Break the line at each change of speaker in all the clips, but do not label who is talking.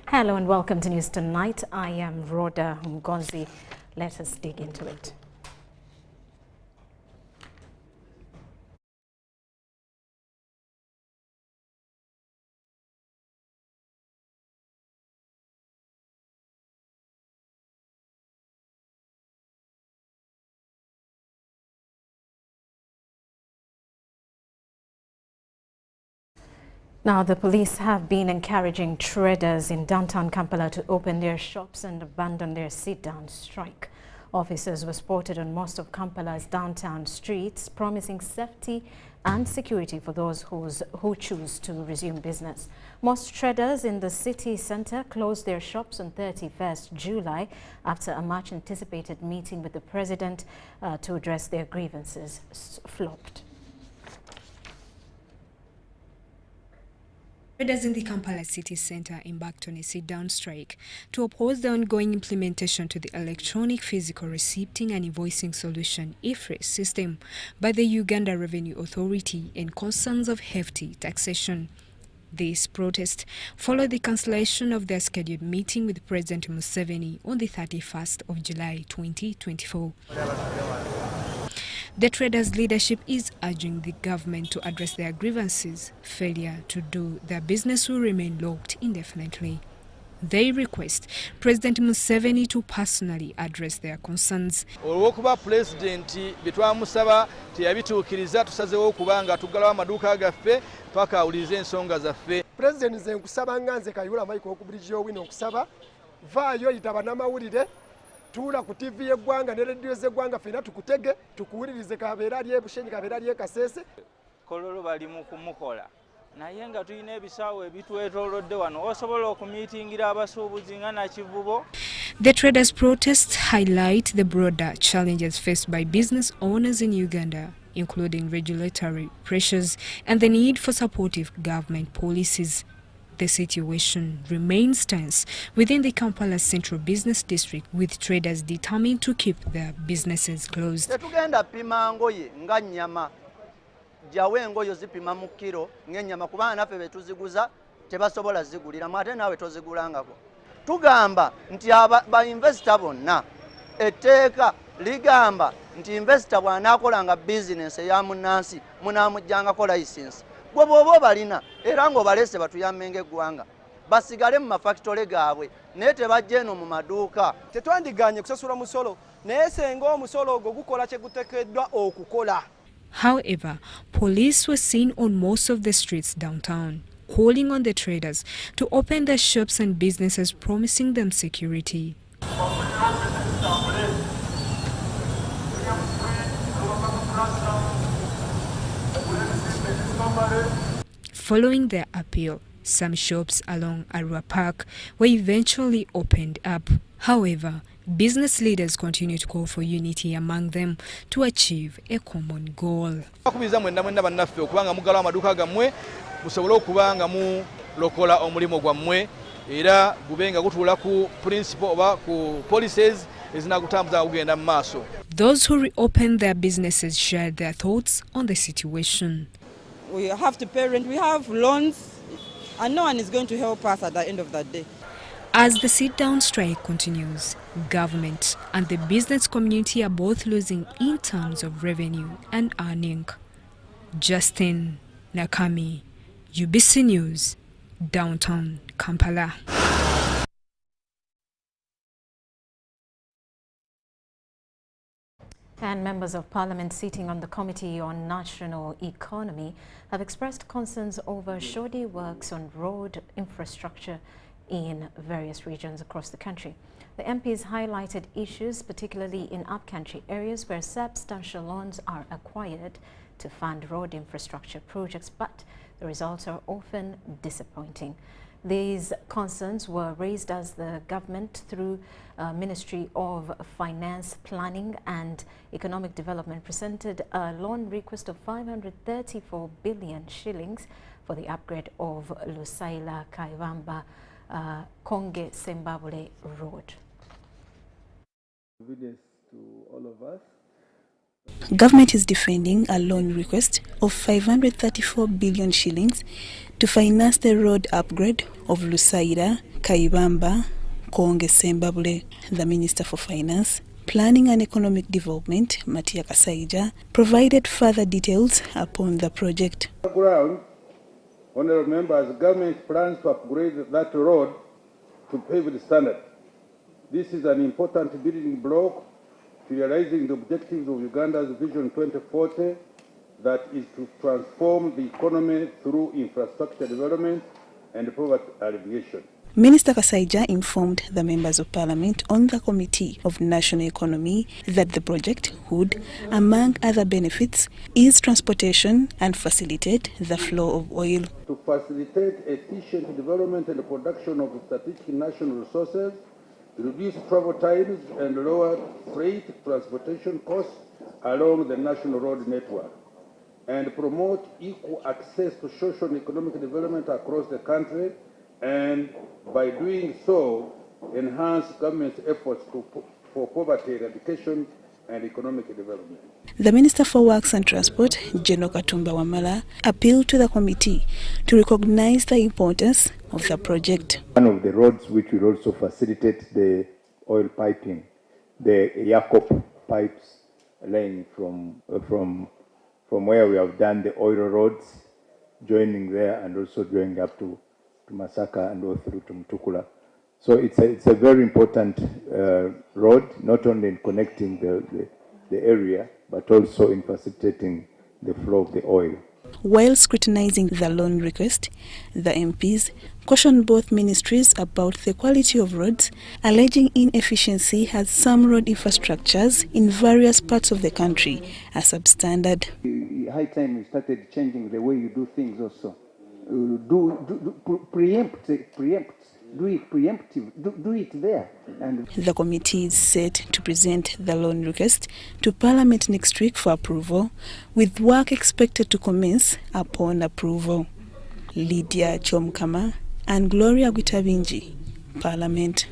Hello and welcome to News Tonight. I am Rhonda Ngonzi. Let us dig into it. Now, the police have been encouraging traders in downtown Kampala to open their shops and abandon their sit-down strike. Officers were spotted on most of Kampala's downtown streets, promising safety and security for those who choose to resume business. Most traders in the city centre closed their shops on 31st July after a much-anticipated meeting with the president to address their grievances flopped.
Traders in the Kampala city centre embarked on a sit-down strike to oppose the ongoing implementation to the electronic physical receipting and invoicing solution (EFRIS) system by the Uganda Revenue Authority and concerns of hefty taxation. This protest followed the cancellation of their scheduled meeting with President Museveni on the 31st of July 2024. The traders' leadership is urging the government to address their grievances. Failure to do their business will remain locked indefinitely. They request President Museveni to personally address their concerns.
Olwokuba President bitwamusaba teyabituukiriza tusazeewo okubanga tuggalawo amaduuka gaffe paka awulirize ensonga zaffe.
President nze nkusaba nga nze Kayula Mike okubuliji owino okusaba vaayo yita bannamawulire tuula ku TV y'eggwanga ne radio z'eggwanga fena tukutege tukuwulirize kabeera ali ebushenyi kabeera ali ekasese
kololo bali mu kumukola naye nga tulina ebisaawo ebitwetoolodde wano osobola okumiitingira abasuubuzi nga nakivubo.
The traders' protests highlight the broader challenges faced by business owners in Uganda, including regulatory pressures and the need for supportive government policies. The situation remains tense within the Kampala Central Business District, with traders determined to keep their businesses closed.
Tetugenda pima ngoye nga nnyama jawe ngoyo zipima mu kilo ng'ennyama kubanga naffe betuziguza tebasobola zigulira mwate naawe tozigulangako. Tugamba nti ba investor bonna etteeka ligamba nti investor bw'anaakolanga business eya munnansi munaamuggyangako license. Bw'oba balina era ng'obalese batuyammenga eggwanga basigale mu mafactory gaabwe naye tebajja eno mu maduuka.
tetwandiganye kusasula musolo naye senga omusolo ogwo gukola kye guteekeddwa okukola.
However, police were seen on most of the streets downtown, calling on the traders to open their shops and businesses, promising them security. Following their appeal, some shops along Arua Park were eventually opened up. However, business leaders continue to call for unity among them to achieve a common goal.
Bakubiriza mwenda bannaffe okubanga mugala amaduuka gammwe musobole okubanga mu lokola omulimo gwammwe era gubenga gutuula ku principle oba ku policies ezinagutambuza kugenda mu maaso.
Those who reopened their businesses shared their thoughts on the situation.
We have to pay rent, we have loans, and no one is going to help us at the end of the day.
As the sit-down strike continues, government and the business community are both losing in terms of revenue and earning. Justin Nakami, UBC News, downtown Kampala.
And members of parliament sitting on the Committee on National Economy have expressed concerns over shoddy works on road infrastructure in various regions across the country. The MPs highlighted issues, particularly in upcountry areas where substantial loans are acquired to fund road infrastructure projects, but the results are often disappointing. These concerns were raised as the government, through Ministry of Finance, Planning and Economic Development, presented a loan request of 534 billion shillings for the upgrade of Lusaila Kaivamba Konge Sembabule Road.
To all of us.
Government is defending a loan request of 534 billion shillings to finance the road upgrade of Lusaila Kayibamba Konge Sembabule, the Minister for Finance, Planning and Economic Development, Matia Kasaija, provided further details upon the project.
Honourable members, the government plans to upgrade that road to paved standard. This is an important building block to realizing the objectives of Uganda's Vision 2040, that is to transform the economy through infrastructure development and poverty alleviation.
Minister Kasaija informed the members of parliament on the Committee of National Economy that the project would, among other benefits, ease transportation and facilitate the flow of oil.
To facilitate efficient development and production of strategic national resources, reduce travel times and lower freight transportation costs along the national road network, and promote equal access to social and economic development across the country, and by doing so, enhance government's efforts for poverty eradication and economic development.
The Minister for Works and Transport, General Katumba Wamala, appealed to the committee to recognize the importance of the project.
One of the roads which will also facilitate the oil piping, the Jacob pipes laying from where we have done the oil roads, joining there and also joining up to Masaka and all through to Mutukula. So it's a very important road, not only in connecting the area, but also in facilitating the flow of the oil.
While scrutinizing the loan request, the MPs cautioned both ministries about the quality of roads, alleging inefficiency as some road infrastructures in various parts of the country are substandard.
High time we started changing the way you do things also. Preempt, do it preemptive, do it there. And
the committee is set to present the loan request to Parliament next week for approval, with work expected to commence upon approval. Lydia Chomkama and Gloria Guitabinji, Parliament.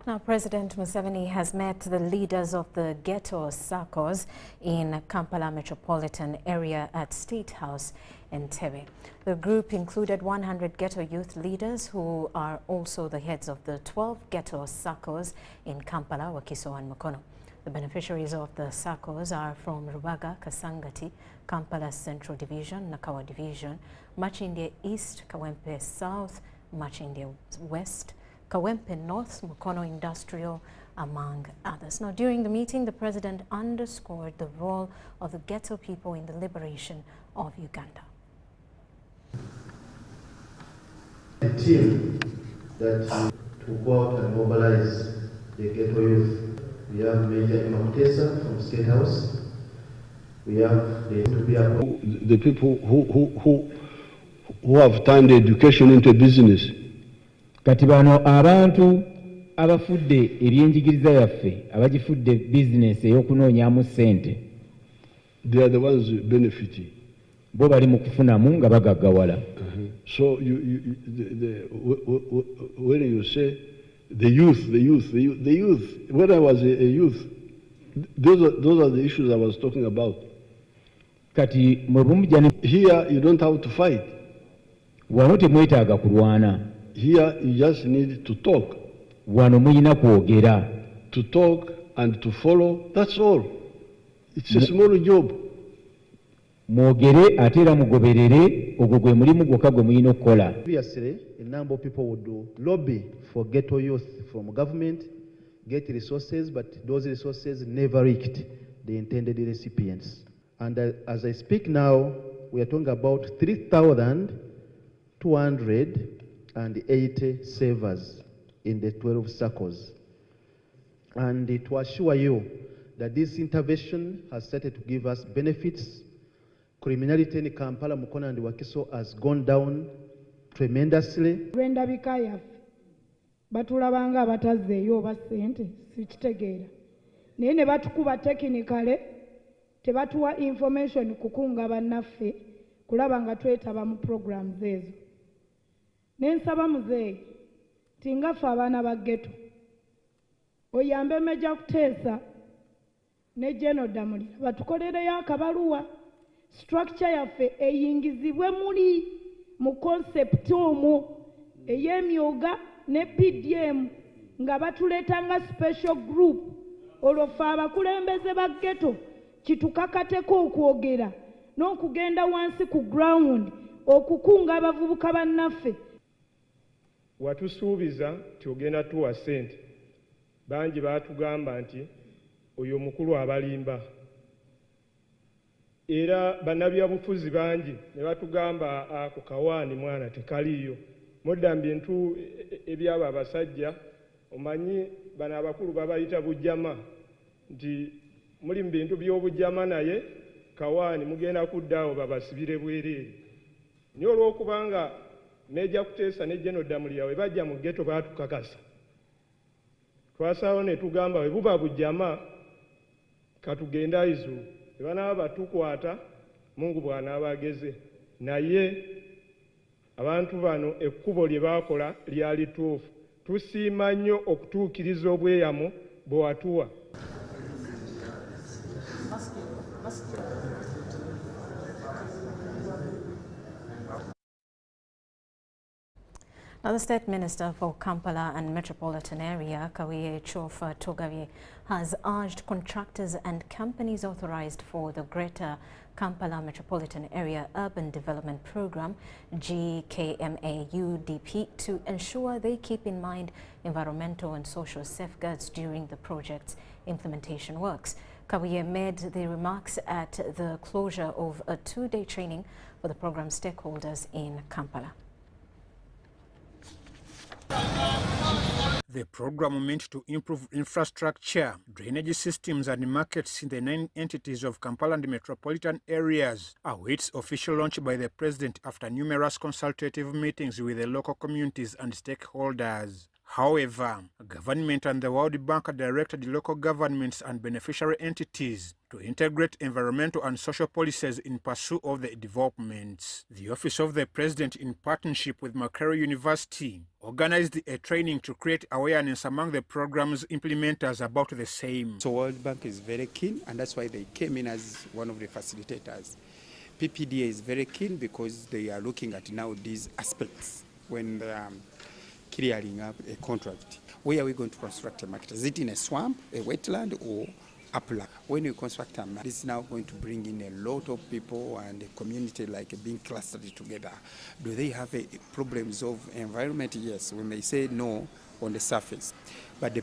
Now, President Museveni has met the leaders of the Ghetto Saccos in Kampala metropolitan area at State House in Entebbe. The group included 100 ghetto youth leaders who are also the heads of the 12 Ghetto Saccos in Kampala, Wakiso and Mukono. The beneficiaries of the Saccos are from Rubaga, Kasangati, Kampala Central Division, Nakawa Division, Machindye East, Kawempe South, Machindye West, Kawempe North, Mukono Industrial, among others. Now, during the meeting, the president underscored the role of the ghetto people in the liberation of Uganda.
The team that to go out and mobilize the ghetto youth. We have Major Imamtesa from State House. We have
the people who have turned education into business.
Kati bano abantu abafudde ebyenjigiriza yaffe abagifudde business eyokunoonyaamu ssente.
They are the ones benefiting.
Bo bali mu kufunamu nga bagaggawala.
So when you say the youth, when I was a youth, those are the issues I was talking about.
Kati mwe
here you don't have to fight.
Wano temwetaaga kulwana.
Here you just need to talk.
Wano muyina kwogera.
To talk and to follow, that's all. It's a small job.
Mwogere ate era mugoberere, ogwo gwe mulimu gwokka gwe muyina okukola.
Previously, a number of people would lobby for ghetto youth from government, get resources, but those resources never reached the intended recipients. And as I speak now, we are talking about 3,280 savers in the 12 circles. And to assure you that this intervention has started to give us benefits. Criminality in Kampala, Mukono and Wakiso has gone down tremendously.
Lw'endabika yaffe batulabanga abatazzeeyo oba ssente sikitegeera naye ne batukuba tekinikale tebatuwa information kukunga bannaffe kulaba nga twetaba mu programs ezo. Nensaba muzeeyi ti ngaffe abaana ba ghetto oyambe Meja Kuteesa ne General Damulira batukolereyo akabaluwa structure yaffe eyingizibwe muli mu concept omwo ey'emyoga ne PDM nga batuleetanga special group olwo ffe abakulembeze ba ghetto kitukakateko okwogera n'okugenda wansi ku ground okukunga abavubuka bannaffe.
Watusuubiza nti ogenda tuwa ssente, bangi baatugamba nti oyo mukulu abalimba, era bannabyabufuzi bangi ne batugamba ako kawaani mwana tekaliiyo. Modda mu bintu ebyabo abasajja, omanyi bano abakulu babayita bujjama, nti muli mu bintu by'obujjama naye kawaani mugenda kuddaawo babasibire bwereere. Naye olw'okubanga Meja Kuteesa ne General Damulya we bajja mu ghetto baatukakasa, twasalawo ne tugamba bwe buba bujjama katugenda izulu, ne banaaba batukwata Mungu bw'anaaba ageze. Naye abantu bano ekkubo lye baakola lyali tuufu. Tusiima nnyo okutuukiriza obweyamo bwe watuwa.
Now, the State Minister for Kampala and Metropolitan Area, Kawiye Chofa Togavye, has urged contractors and companies authorized for the Greater Kampala Metropolitan Area Urban Development Program, GKMA-UDP, to ensure they keep in mind environmental and social safeguards during the project's implementation works. Kawiye made the remarks at the closure of a two-day training for the program stakeholders in Kampala.
The program meant to improve infrastructure, drainage systems and markets in the 9 entities of Kampala and metropolitan areas awaits official launch by the President after numerous consultative meetings with the local communities and stakeholders. However, government and the World Bank directed local governments and beneficiary entities to integrate environmental and social policies in pursuit of the developments. The Office of the President, in partnership with Makerere University, organized a training to create awareness among the program's implementers about the same.
So World Bank is very keen, and that's why they came in as one of the facilitators. PPDA is very keen because they are looking at now these aspects when they are clearing up a contract. Where are we going to construct a market? Is it in a swamp, a wetland, or upland? When you construct a market, it's now going to bring in a lot of people and a community like being clustered together. Do they have problems of environment? Yes, we may say no on the surface. But the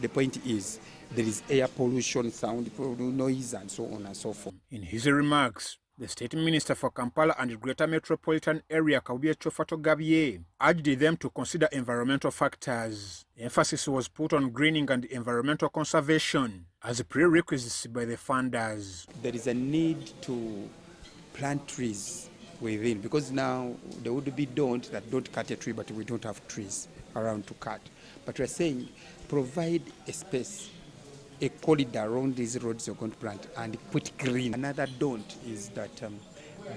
point is there is air pollution, sound noise, and so on and so forth.
In his remarks, the State Minister for Kampala and Greater Metropolitan Area, Kawiye Chofa Togavye, urged them to consider environmental factors. Emphasis was put on greening and environmental conservation as prerequisites by the funders.
There is a need to plant trees within, because now there would be don't cut a tree, but we don't have trees around to cut. But we're saying provide a space, a corridor around these roads you're going to plant and put green. Another don't is that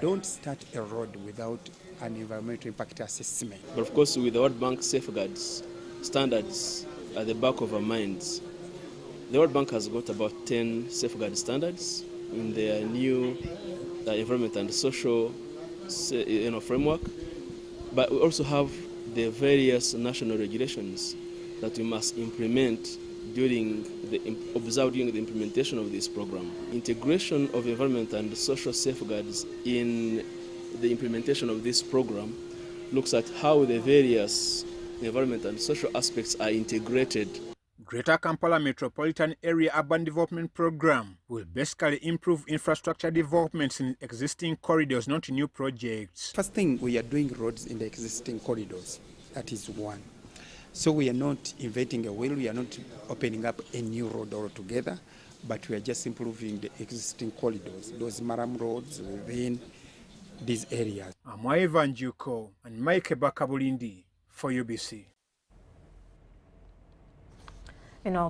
don't start a road without an environmental impact assessment.
But of course, with the World Bank safeguards, standards at the back of our minds, the World Bank has got about 10 safeguard standards in their new environment and social framework. But we also have the various national regulations that we must implement during the implementation of this program. Integration of environment and social safeguards in the implementation of this program looks at how the various environment and social aspects are integrated.
Greater Kampala Metropolitan Area Urban Development Program will basically improve infrastructure developments in existing corridors, not new projects.
First thing, we are doing roads in the existing corridors. That is one. So we are not inventing a wheel, we are not opening up a new road altogether, but we are just improving the existing corridors, those maram roads within these areas.
I'm Ivan Juko and Mike Bakabulindi for UBC.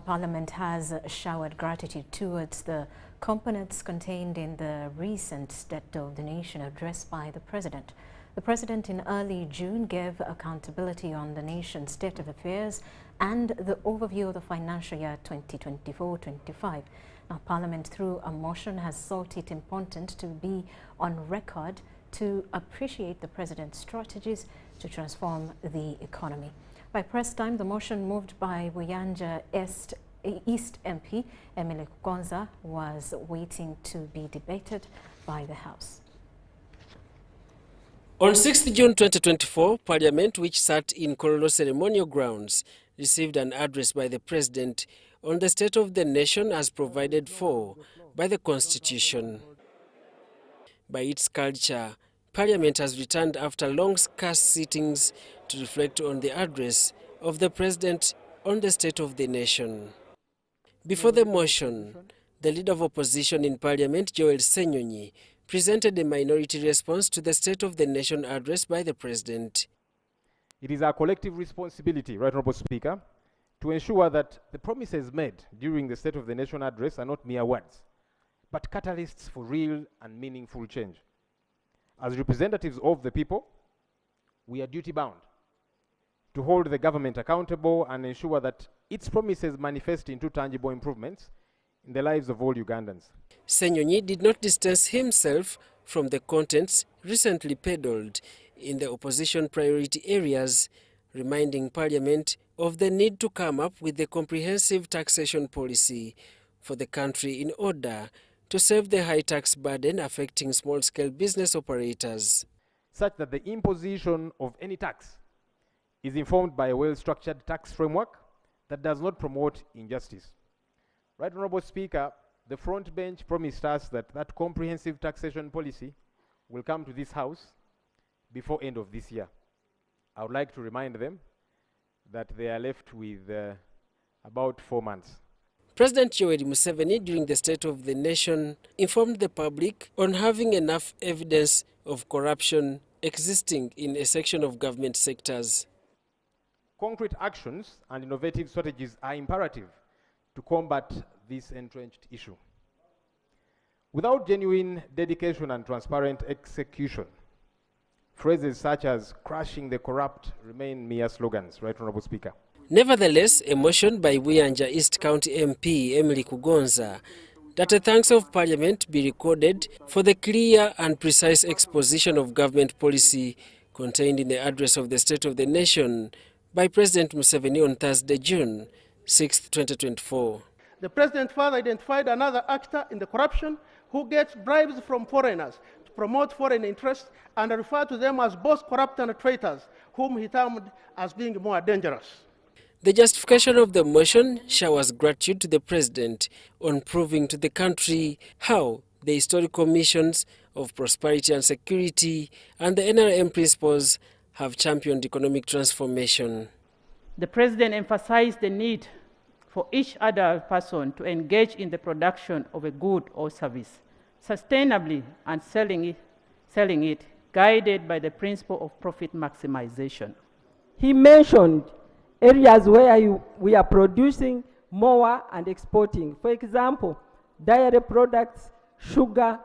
Parliament has showered gratitude towards the components contained in the recent State of the Nation address by the President. The President in early June gave accountability on the nation's state of affairs and the overview of the financial year 2024-25. Now, Parliament, through a motion, has thought it important to be on record to appreciate the president's strategies to transform the economy. By press time, the motion moved by Buyanja East MP Emily Kugonza was waiting to be debated by the House.
On 6th June 2024, Parliament, which sat in Kololo ceremonial grounds, received an address by the President on the state of the nation as provided for by the Constitution. By its culture, Parliament has returned after long scarce sittings to reflect on the address of the President on the state of the nation. Before the motion, the Leader of Opposition in Parliament, Joel Senyonyi, presented a minority response to the State of the Nation address by the President.
It is our collective responsibility, Right Honourable Speaker, to ensure that the promises made during the State of the Nation address are not mere words, but catalysts for real and meaningful change. As representatives of the people, we are duty-bound to hold the government accountable and ensure that its promises manifest into tangible improvements in the lives of all Ugandans.
Senyonyi did not distance himself from the contents recently peddled in the opposition priority areas, reminding Parliament of the need to come up with a comprehensive taxation policy for the country in order to save the high tax burden affecting small-scale business operators.
Such that the imposition of any tax is informed by a well-structured tax framework that does not promote injustice. Right Honourable Speaker, the front bench promised us that that comprehensive taxation policy will come to this House before end of this year. I would like to remind them that they are left with about 4 months.
President Yoweri Museveni, during the State of the Nation, informed the public on having enough evidence of corruption existing in a section of government sectors.
Concrete actions and innovative strategies are imperative to combat this entrenched issue. Without genuine dedication and transparent execution, phrases such as crushing the corrupt remain mere slogans, Right Honourable Speaker.
Nevertheless, a motion by Buyanja East County MP Emily Kugonza that a thanks of Parliament be recorded for the clear and precise exposition of government policy contained in the address of the State of the Nation by President Museveni on Thursday, June 6, 2024.
The President further identified another actor in the corruption who gets bribes from foreigners to promote foreign interests and referred to them as both corrupt and traitors, whom he termed as being more dangerous.
The justification of the motion showers gratitude to the President on proving to the country how the historical missions of prosperity and security and the NRM principles have championed economic transformation.
The President emphasized the need for each adult person to engage in the production of a good or service, sustainably and selling it, guided by the principle of profit maximization.
He mentioned areas where we are producing more and exporting. For example, dairy products, sugar,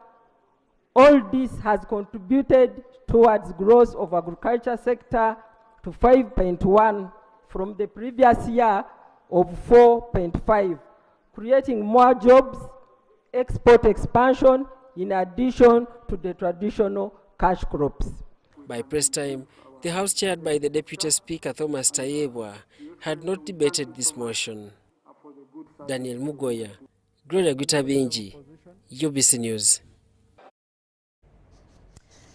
all this has contributed towards growth of agriculture sector to 5.1 from the previous year of 4.5, creating more jobs, export expansion, in addition to the traditional cash crops.
By press time, the House chaired by the Deputy Speaker Thomas Tayebwa had not debated this motion. Daniel Mugoya, Gloria Gutabinji, UBC News.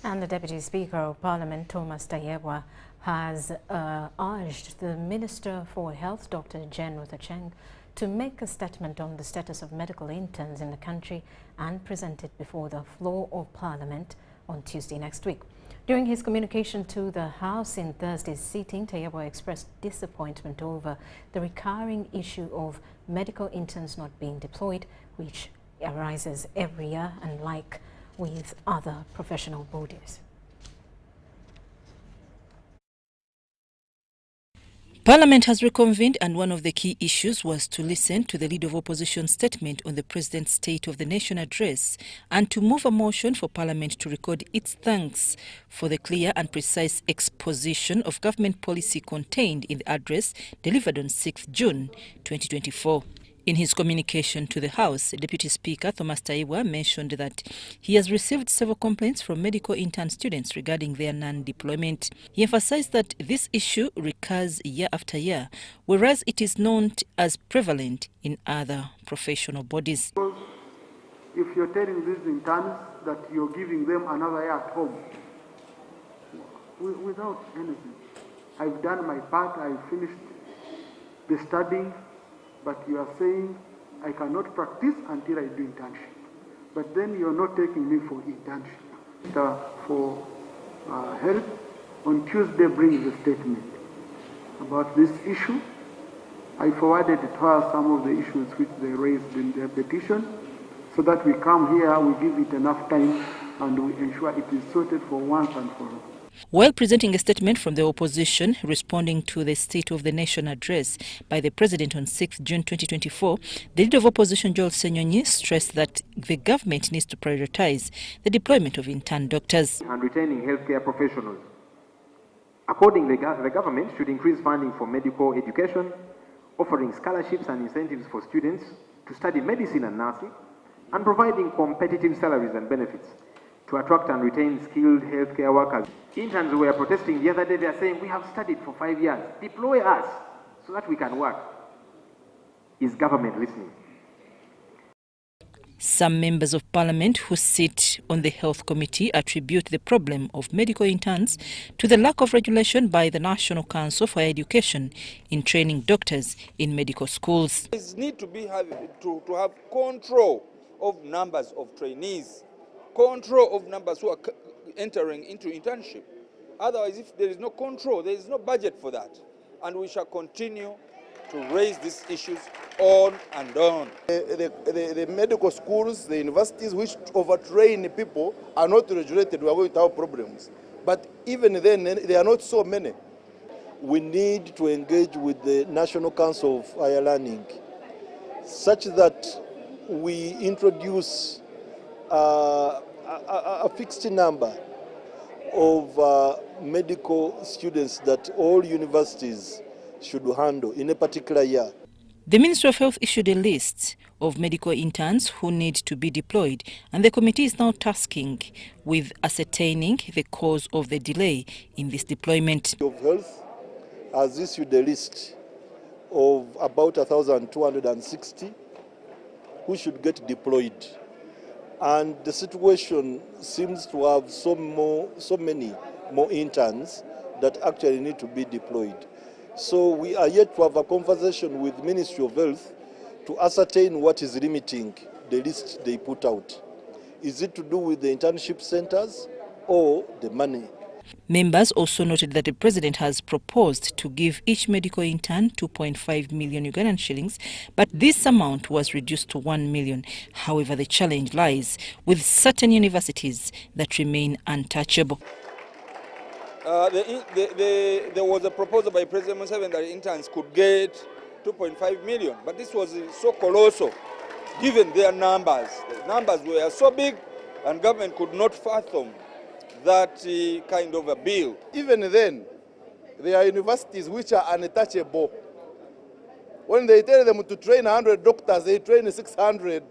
And the Deputy Speaker of Parliament, Thomas Tayebwa, has urged the Minister for Health, Dr. Jane Ruthacheng, to make a statement on the status of medical interns in the country and present it before the floor of Parliament on Tuesday next week. During his communication to the House in Thursday's sitting, Tayebwa expressed disappointment over the recurring issue of medical interns not being deployed, which arises every year, unlike with other professional bodies.
Parliament has reconvened, and one of the key issues was to listen to the Leader of Opposition's statement on the President's State of the Nation address and to move a motion for Parliament to record its thanks for the clear and precise exposition of government policy contained in the address delivered on 6th June 2024. In his communication to the House, Deputy Speaker Thomas Taiwa mentioned that he has received several complaints from medical intern students regarding their non-deployment. He emphasized that this issue recurs year after year, whereas it is not as prevalent in other professional bodies.
If you're telling these interns that you're giving them another year at home, without anything, I've done my part, I've finished the studying, but you are saying I cannot practice until I do internship. But then you're not taking me for internship. For health, on Tuesday brings a statement about this issue. I forwarded to her some of the issues which they raised in their petition, so that we come here, we give it enough time, and we ensure it is sorted for once and for all.
While presenting a statement from the opposition responding to the State of the Nation address by the President on 6 June 2024, the leader of opposition Joel Senyonyi stressed that the government needs to prioritize the deployment of intern doctors
and retaining healthcare professionals. Accordingly, the government should increase funding for medical education, offering scholarships and incentives for students to study medicine and nursing, and providing competitive salaries and benefits to attract and retain skilled healthcare workers. Interns were protesting the other day. They are saying, we have studied for 5 years. Deploy us so that we can work. Is government listening?
Some members of parliament who sit on the health committee attribute the problem of medical interns to the lack of regulation by the National Council for Education in training doctors in medical schools.
There need to have control of numbers of trainees, control of numbers who are entering into internship. Otherwise, if there is no control, there is no budget for that. And we shall continue to raise these issues on and on.
The medical schools, the universities which overtrain people are not regulated. We are going to have problems. But even then, there are not so many. We need to engage with the National Council of Higher Learning such that we introduce a fixed number of medical students that all universities should handle in a particular year.
The Ministry of Health issued a list of medical interns who need to be deployed, and the committee is now tasking with ascertaining the cause of the delay in this deployment.
Of Health has issued a list of about 1,260 who should get deployed. And the situation seems to have so many more interns that actually need to be deployed. So we are yet to have a conversation with Ministry of Health to ascertain what is limiting the list they put out. Is it to do with the internship centers or the money?
Members also noted that the President has proposed to give each medical intern 2.5 million Ugandan shillings, but this amount was reduced to 1 million. However, the challenge lies with certain universities that remain untouchable.
There was a proposal by President Museveni that interns could get 2.5 million, but this was so colossal, given their numbers. The numbers were so big, and government could not fathom that kind of a bill.
Even then, there are universities which are untouchable. When they tell them to train 100 doctors, they train 600.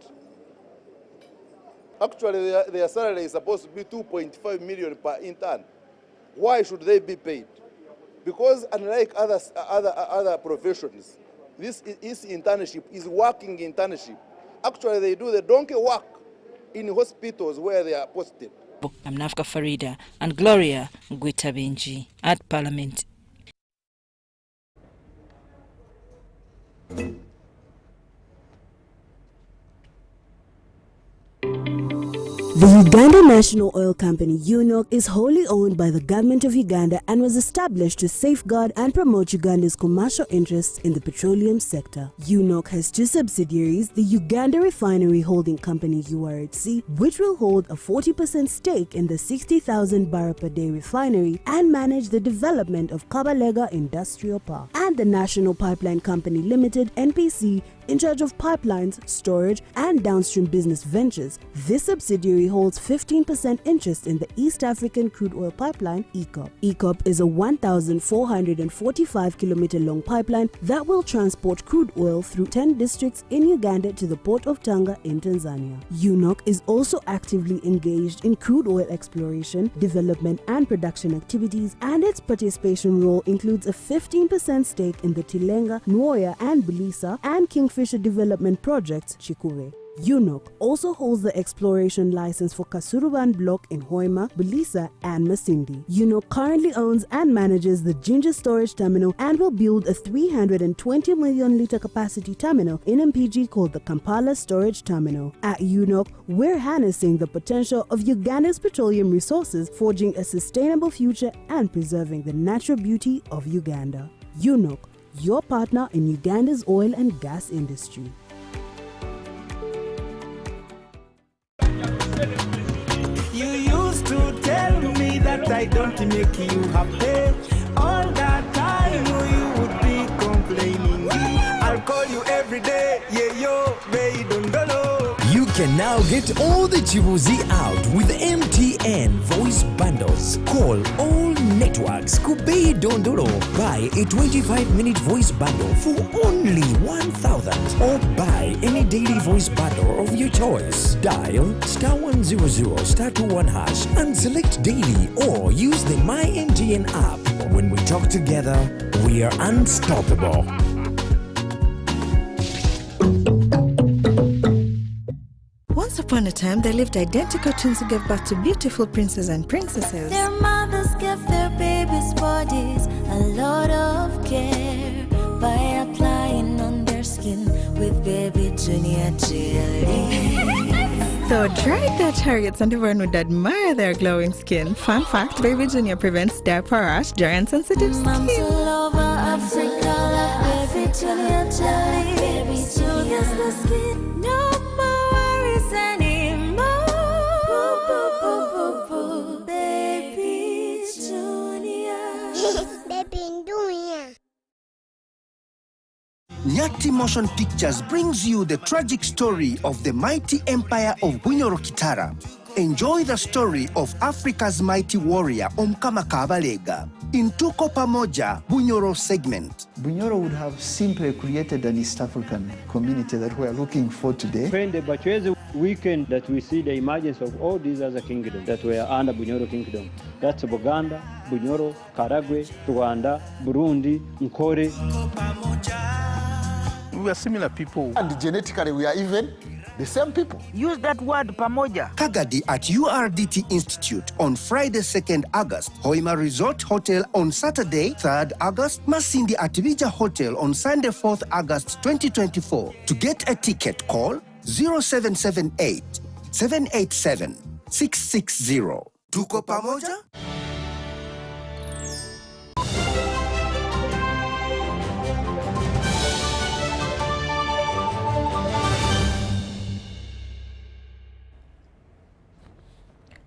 Actually, their salary is supposed to be 2.5 million per intern. Why should they be paid? Because unlike other professions, this is internship, is working internship. Actually, they do the donkey work in hospitals where they are posted.
I'm Nafka Farida and Gloria Ngwitabenji at Parliament.
The Uganda National Oil Company, UNOC, is wholly owned by the government of Uganda and was established to safeguard and promote Uganda's commercial interests in the petroleum sector. UNOC has two subsidiaries, the Uganda Refinery Holding Company, URHC, which will hold a 40% stake in the 60,000 barrel per day refinery and manage the development of Kabalega Industrial Park, and the National Pipeline Company Limited, NPC, in charge of pipelines, storage, and downstream business ventures. This subsidiary holds 15% interest in the East African Crude Oil Pipeline, ECOP. ECOP is a 1,445-kilometer long pipeline that will transport crude oil through 10 districts in Uganda to the port of Tanga in Tanzania. UNOC is also actively engaged in crude oil exploration, development, and production activities, and its participation role includes a 15% stake in the Tilenga, Nwoya, and Bulisa and Kingfisher development projects, Chikure. UNOC also holds the exploration license for Kasuruban Block in Hoima, Bulisa, and Masindi. UNOC currently owns and manages the Ginger Storage Terminal and will build a 320 million litre capacity terminal in MPG called the Kampala Storage Terminal. At UNOC, we're harnessing the potential of Uganda's petroleum resources, forging a sustainable future and preserving the natural beauty of Uganda. UNOC, your partner in Uganda's oil and gas industry.
You used to tell me that I don't make you happy. All that time you would be complaining. I'll call you every day, yeah yo, baby don't know.
You can now get all the Chibuzi out with MTN voice bundles. Call all networks. Kubei Dondoro. Buy a 25-minute voice bundle for only 1,000. Or buy any daily voice bundle of your choice. Dial *100 *21 hash and select daily or use the My MTN app. When we talk together, we are unstoppable.
Once upon a time, there lived identical twins who gave birth to beautiful princes and princesses.
Their mothers gave their babies' bodies a lot of care by applying on their skin with baby Junior jelly.
Though dried their chariots and everyone would admire their glowing skin. Fun fact, baby Junior prevents diaper rash, dry and sensitive skin.
Moms all over Africa love baby Junior jelly. Baby Junior's the skin. No more worries anymore. Boo, boo, boo, boo, boo. Baby Junior. Baby Junior.
Nyati Motion Pictures brings you the tragic story of the mighty empire of Bunyoro Kitara. Enjoy the story of Africa's mighty warrior Omkama Kabalega in Tuko Pamoja Bunyoro segment.
Bunyoro would have simply created an East African community that we are looking for today.
When the Bachwezi weekend that we see the emergence of all these other kingdoms that were under Bunyoro Kingdom. That's Buganda, Bunyoro, Karagwe, Rwanda, Burundi, Nkore.
We are similar people. And genetically we are even the same people.
Use that word pamoja. Kagadi at URDT Institute on Friday 2nd August. Hoima Resort Hotel on Saturday 3rd August. Masindi at Vija Hotel on Sunday 4th August 2024. To get a ticket, call 0778 787 660. Tuko pamoja?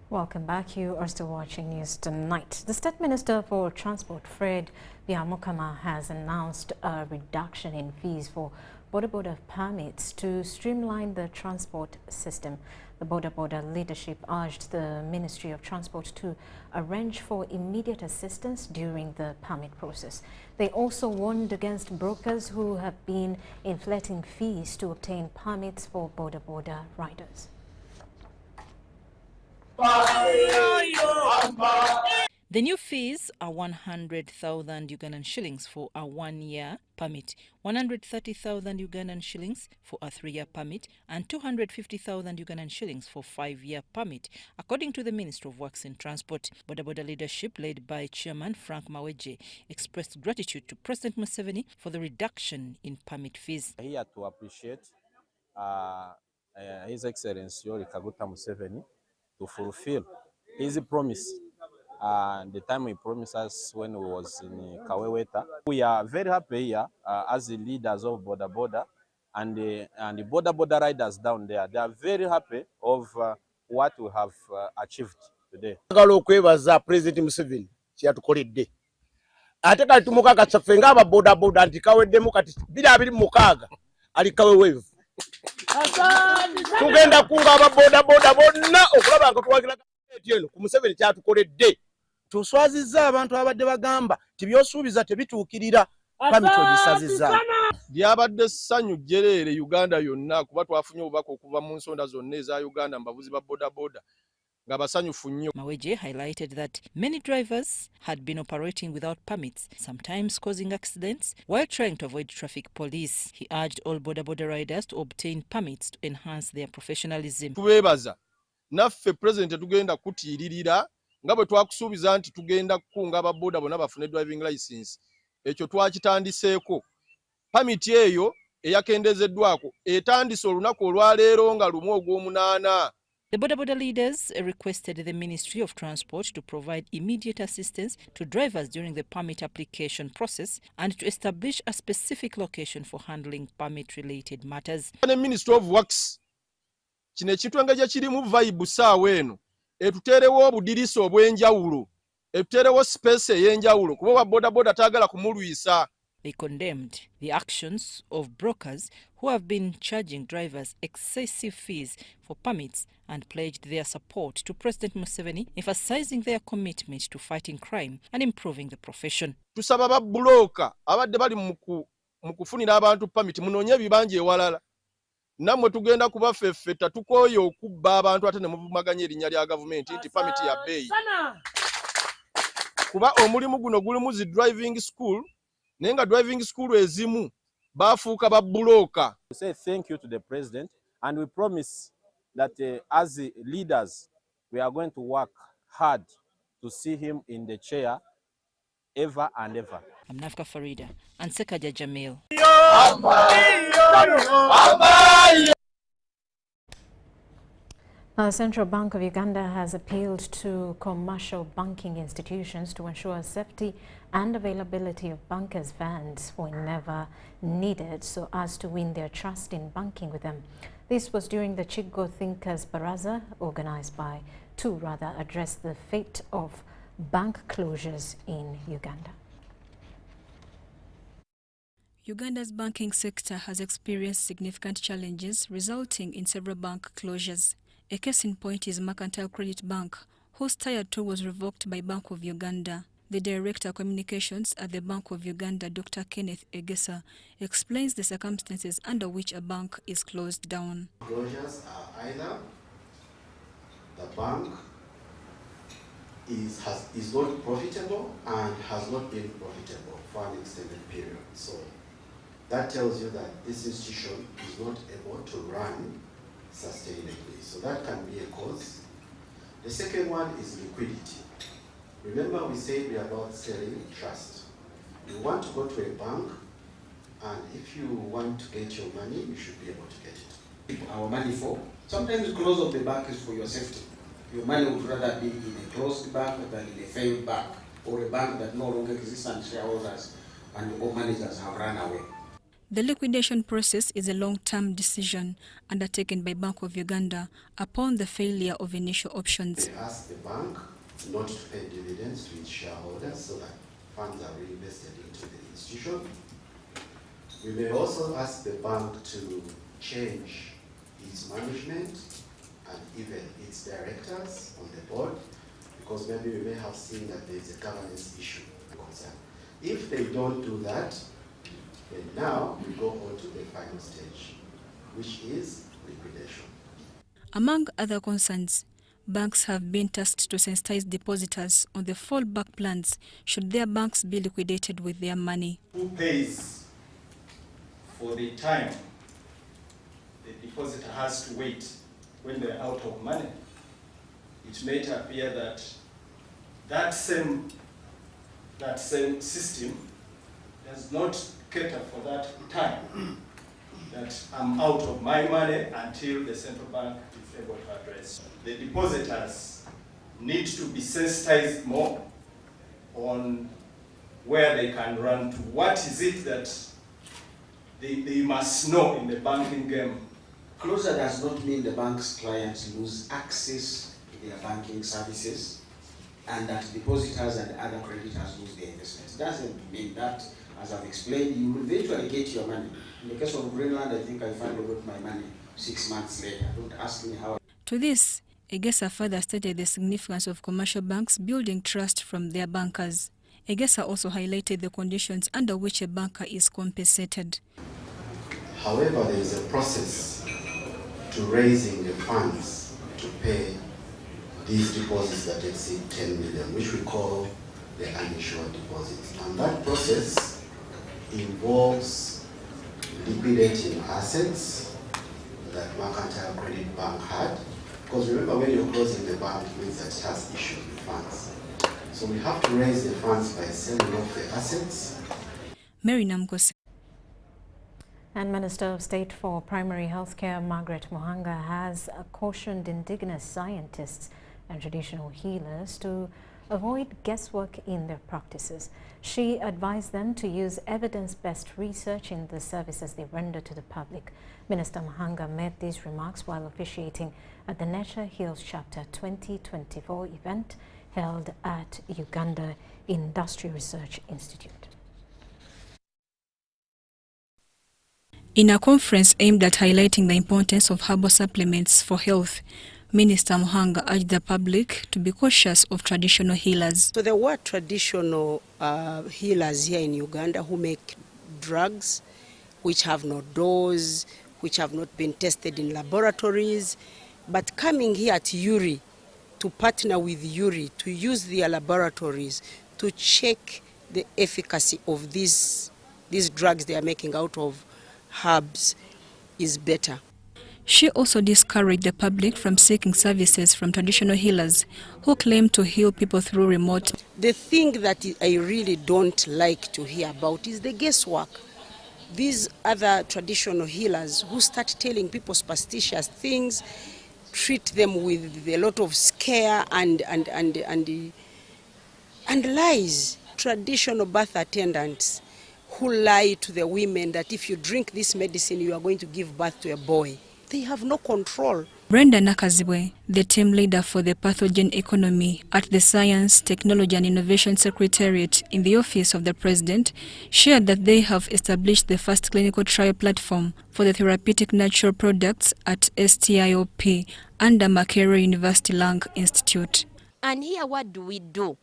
Welcome back. You are still watching News Tonight. The State Minister for Transport, Fred Byamukama, has announced a reduction in fees for Boda permits to streamline the transport system. The Boda leadership urged the Ministry of Transport to arrange for immediate assistance during the permit process. They also warned against brokers who have been inflating fees to obtain permits for Boda riders.
The new fees are 100,000 Ugandan shillings for a 1-year permit, 130,000 Ugandan shillings for a 3-year permit, and 250,000 Ugandan shillings for 5-year permit, according to the Minister of Works and Transport. Boda leadership, led by Chairman Frank Maweje, expressed gratitude to President Museveni for the reduction in permit fees.
Here to appreciate His Excellency Yoweri Kaguta Museveni to fulfill his promise. The time he promised us when we was in Kaweweta. We are very happy here as the leaders of Boda and the Boda riders down there. They are very happy of what we have achieved today.
President Museveni kyatukoledde. Ate kati tumukaga kyaffe ng'aba boda ndikaweddemu kati 2026 ali kaweweevu. Tugenda kunga ababoda bonna okulaba nga tuwagira gavumenti eno ku Museveni kyatukoledde. Tuswazizza abantu abadde bagamba tibyosuubiza tebituukirira. Pamiti ogisazizza. Lyabadde ssanyu jjereere Uganda yonna kuba twafunye obubaka okuva mu nsonda zonna eza Uganda mu bavuzi ba boda nga basanyufu nnyo.
Maweje highlighted that many drivers had been operating without permits, sometimes causing accidents while trying to avoid traffic police. He urged all boda riders to obtain permits to enhance their professionalism.
Tubeebaza naffe President tugenda kutiiririra nga bwe twakusuubiza nti tugenda kukunga ababoda bonna bafune driving license. Ekyo twakitandiseeko. Pamiti eyo eyakendezeddwako etandise olunaku olwaleero nga 1 Ogw'omunaana.
The Boda leaders requested the Ministry of Transport to provide immediate assistance to drivers during the permit application process and to establish a specific location for handling permit-related matters.
The Ministry of Works kino ekintu gye kirimu vibe saawa eno etuteerewo obudirisa obw'enjawulo, etuteerewo space ey'enjawulo kuba boda taagala kumulwisa.
They condemned the actions of brokers who have been charging drivers excessive fees for permits and pledged their support to President Museveni, emphasizing their commitment to fighting crime and improving the profession.
Tusaba babuloka abadde bali mu kufunira abantu permit munoonye ebibanja ewalala. Nammwe tugenda kubafeffeta tukooye okubba abantu ate ne muvumaganya erinnya lya gavumenti nti permit ya bbeeyi. Kuba omulimu guno gulimu zi driving school nenga driving school ezimu bafuuka babuloka.
We say thank you to the president and we promise that as leaders we are going to work hard to see him in the chair ever and ever.
I'm Nafka Farida and Sekaja Jamil.
The Central Bank of Uganda has appealed to commercial banking institutions to ensure safety and availability of bankers' vans whenever needed so as to win their trust in banking with them. This was during the Chigo Thinkers Baraza, organized by to address the fate of bank closures in Uganda.
Uganda's banking sector has experienced significant challenges resulting in several bank closures. A case in point is Mercantile Credit Bank, whose Tier 2 was revoked by Bank of Uganda. The Director of Communications at the Bank of Uganda, Dr. Kenneth Egesa, explains the circumstances under which a bank is closed down.
Closures are either the bank is not profitable and has not been profitable for an extended period. So that tells you that this institution is not able to run sustainably. So that can be a cause. The second one is liquidity. Remember we said we are about selling trust. You want to go to a bank, and if you want to get your money, you should be able to get it.
Our money for, sometimes the close of the bank is for your safety. Your money would rather be in a closed bank than in a failed bank, or a bank that no longer exists and shareholders and all managers have run away.
The liquidation process is a long-term decision undertaken by Bank of Uganda upon the failure of initial options.
We ask the bank not to pay dividends to its shareholders so that funds are reinvested into the institution. We may also ask the bank to change its management and even its directors on the board, because maybe we may have seen that there is a governance issue concern. If they don't do that, then now we go on to the final stage, which is liquidation.
Among other concerns, banks have been tasked to sensitize depositors on the fallback plans should their banks be liquidated with their money.
Who pays for the time the depositor has to wait when they're out of money? It may appear that that same system does not cater for that time that I'm out of my money until the central bank is able to address. The depositors need to be sensitized more on where they can run to. What is it that they must know in the banking game? Closure does not mean the bank's clients lose access to their banking services.
and that depositors and other creditors lose their investments. It doesn't mean that, as I've explained, you will eventually get your money. In the case of Greenland, I think I finally got my money 6 months later. Don't ask me how.
To this, Egesa further stated the significance of commercial banks building trust from their bankers. Egesa also highlighted the conditions under which a banker is compensated.
However, there is a process to raising the funds to pay these deposits that exceed 10 million, which we call the uninsured deposits. And that process involves liquidating assets that Mercantile Credit Bank had. Because remember, when you're closing the bank, it means that it has issued the funds. So we have to raise the funds by selling off the assets.
Mary Namkose.
And Minister of State for Primary Healthcare Margaret Muhanga has cautioned indigenous scientists and traditional healers to avoid guesswork in their practices. She advised them to use evidence-based research in the services they render to the public. Minister Muhanga made these remarks while officiating at the Nature Heals Chapter 2024 event held at Uganda Industrial Research Institute.
In a conference aimed at highlighting the importance of herbal supplements for health, Minister Muhanga urged the public to be cautious of traditional healers.
So there were traditional healers here in Uganda who make drugs which have no dose, which have not been tested in laboratories, but coming here at URI to partner with URI to use their laboratories to check the efficacy of these drugs they are making out of herbs is better.
She also discouraged the public from seeking services from traditional healers who claim to heal people through remote.
The thing that I really don't like to hear about is the guesswork. These other traditional healers who start telling people superstitious things, treat them with a lot of scare and lies. Traditional birth attendants who lie to the women that if you drink this medicine, you are going to give birth to a boy. They have no control.
Brenda Nakazibwe, the team leader for the pathogen economy at the Science, Technology and Innovation Secretariat in the Office of the President, shared that they have established the first clinical trial platform for the therapeutic natural products at STIOP under Makerere University Lung Institute.
And here what do?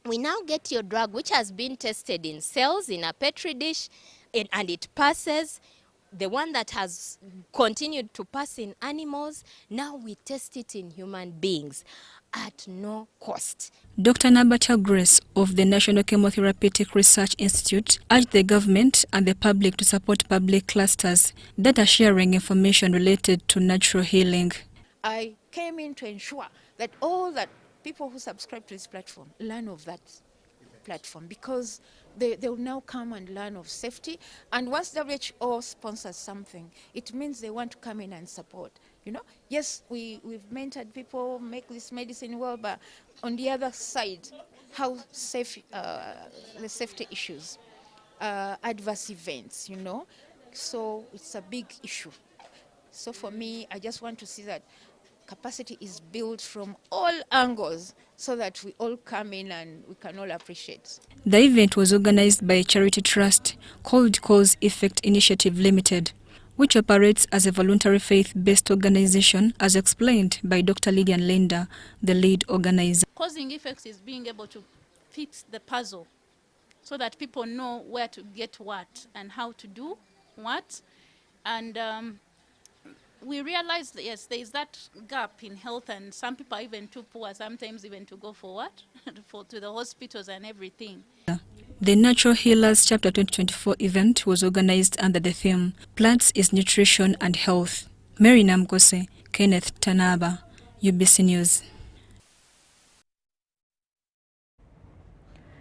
We now get your drug which has been tested in cells in a petri dish and it passes. The one that has continued to pass in animals, now we test it in human beings at no cost.
Dr. Nabata Grace of the National Chemotherapeutic Research Institute urged the government and the public to support public clusters that are sharing information related to natural healing.
I came in to ensure that all that people who subscribe to this platform learn of that platform, because they will now come and learn of safety. And once WHO sponsors something, it means they want to come in and support. You know, yes, we've mentored people make this medicine well, but on the other side, how safe the safety issues, adverse events, you know. So it's a big issue. So for me, I just want to see that capacity is built from all angles so that we all come in and we can all appreciate.
The event was organized by a charity trust called Cause Effect Initiative Limited, which operates as a voluntary faith-based organization, as explained by Dr. Lillian Lenda, the lead organizer.
Causing effects is being able to fix the puzzle so that people know where to get what and how to do what. And we realized that, yes, there is that gap in health, and some people are even too poor sometimes even to go for what? to the hospitals and everything.
The Natural Healers Chapter 2024 event was organized under the theme, Plants is Nutrition and Health. Mary Namkose, Kenneth Tanaba, UBC News.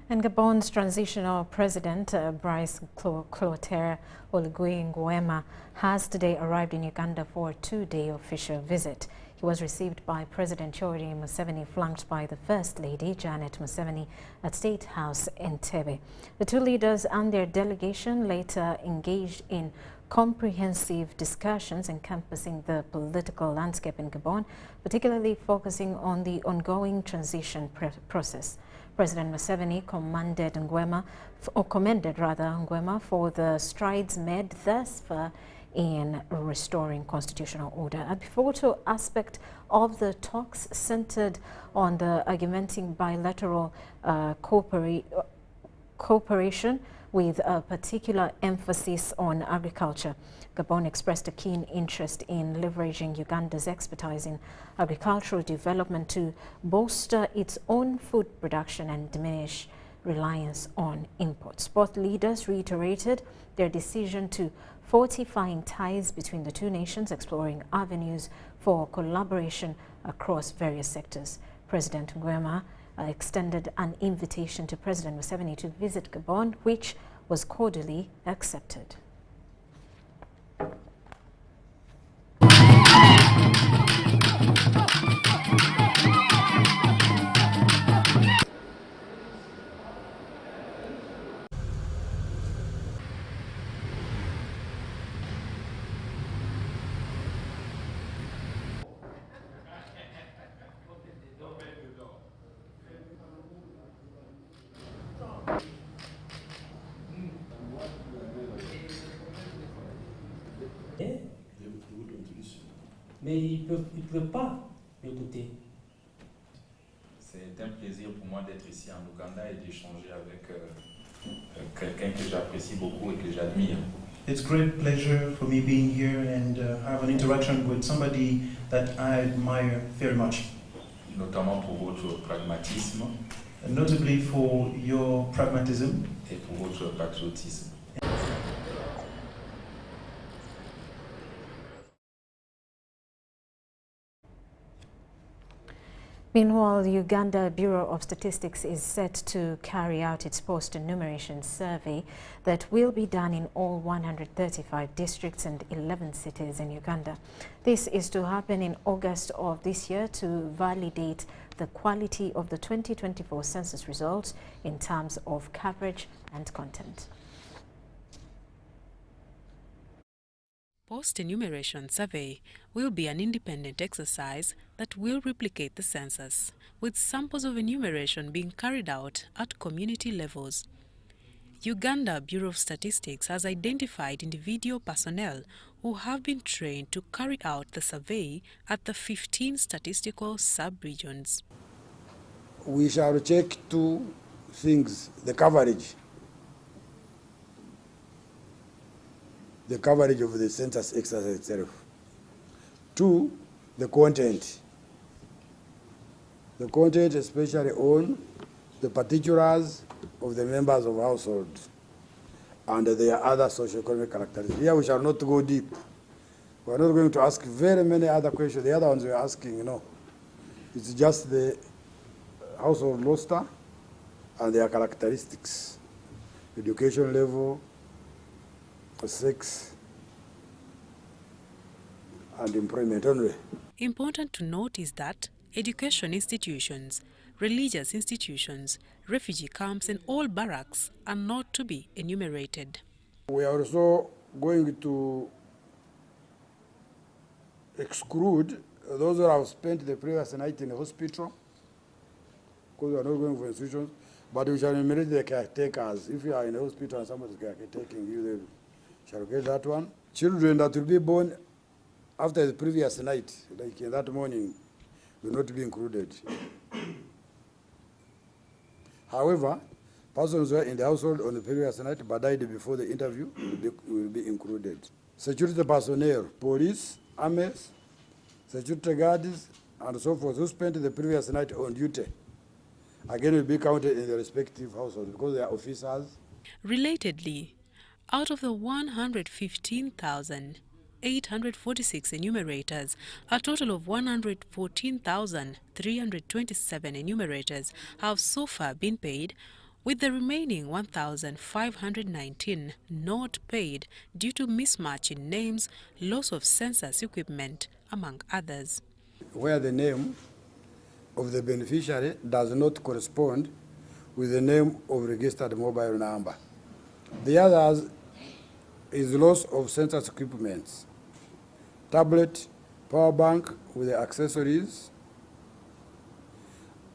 And Gabon's transitional president, Brice Clotaire Oligui Nguema, has today arrived in Uganda for a two-day official visit. He was received by President Yoweri Museveni, flanked by the First Lady, Janet Museveni, at State House Entebbe. The two leaders and their delegation later engaged in comprehensive discussions encompassing the political landscape in Gabon, particularly focusing on the ongoing transition process. President Museveni commended Nguema for the strides made thus far in restoring constitutional order. A pivotal aspect of the talks centered on the augmenting bilateral cooperation with a particular emphasis on agriculture. Gabon expressed a keen interest in leveraging Uganda's expertise in agricultural development to bolster its own food production and diminish reliance on imports. Both leaders reiterated their decision to fortifying ties between the two nations, exploring avenues for collaboration across various sectors. President Nguema extended an invitation to President Museveni to visit Gabon, which was cordially accepted.
Mais ils ne peuvent pas écouter.
C'est un plaisir pour moi d'être ici en Ouganda et d'échanger avec quelqu'un que j'apprécie beaucoup et que j'admire.
It's great pleasure for me being here and have an interaction with somebody that I admire very much.
Notamment pour votre pragmatisme.
And notably for your pragmatism.
Et pour votre patriotisme.
Meanwhile, the Uganda Bureau of Statistics is set to carry out its post-enumeration survey that will be done in all 135 districts and 11 cities in Uganda. This is to happen in August of this year to validate the quality of the 2024 census results in terms of coverage and content.
Post-enumeration survey will be an independent exercise that will replicate the census, with samples of enumeration being carried out at community levels. Uganda Bureau of Statistics has identified individual personnel who have been trained to carry out the survey at the 15 statistical sub-regions.
We shall check two things: the coverage of the census exercise itself. Two, the content. The content especially on the particulars of the members of household and their other socio-economic characteristics. Here we shall not go deep. We are not going to ask very many other questions. The other ones we are asking, it's just the household roster and their characteristics, education level, sex, and employment only.
Important to note is that education institutions, religious institutions, refugee camps and all barracks are not to be enumerated.
We are also going to exclude those who have spent the previous night in the hospital, because we are not going for institutions, but we shall enumerate the caretakers. If you are in a hospital and somebody is caretaking you, they shall get that one. Children that will be born after the previous night, like in that morning, will not be included. However, persons who are in the household on the previous night but died before the interview will be included. Security personnel, police, armies, security guards, and so forth, who spent the previous night on duty, again will be counted in the respective household because they are officers.
Relatedly, out of the 115,846 enumerators, a total of 114,327 enumerators have so far been paid, with the remaining 1,519 not paid due to mismatch in names, loss of census equipment, among others.
Where the name of the beneficiary does not correspond with the name of registered mobile number. The others is loss of census equipment, tablet, power bank with the accessories.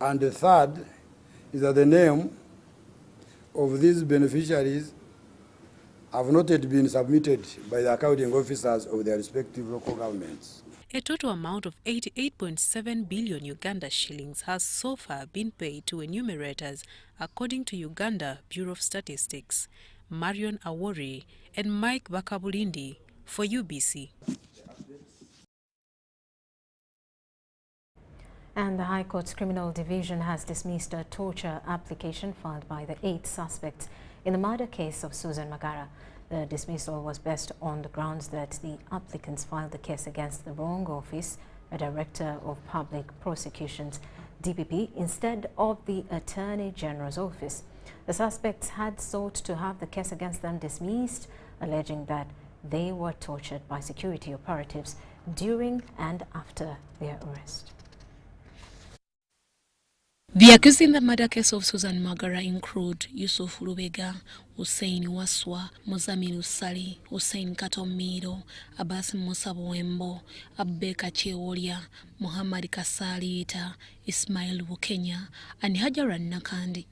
And the third is that the name of these beneficiaries have not yet been submitted by the accounting officers of their respective local governments.
A total amount of 88.7 billion Uganda shillings has so far been paid to enumerators, according to Uganda Bureau of Statistics. Marion Awori and Mike Bakabulindi for UBC.
And the High Court's Criminal Division has dismissed a torture application filed by the 8 suspects in the murder case of Susan Magara. The dismissal was based on the grounds that the applicants filed the case against the wrong office, a Director of Public Prosecutions, DPP, instead of the Attorney General's office. The suspects had sought to have the case against them dismissed, alleging that they were tortured by security operatives during and after their arrest.
The accused in the murder case of Susan Magara include Yusuf Lubega, Hussein Waswa, Muzamiru Sali, Hussein Katomiro, Abbas Musa Bwembo, Abeka Cheolia, Muhammad Kasalita, Ismail Bukenya, and Hajaran Nakandi.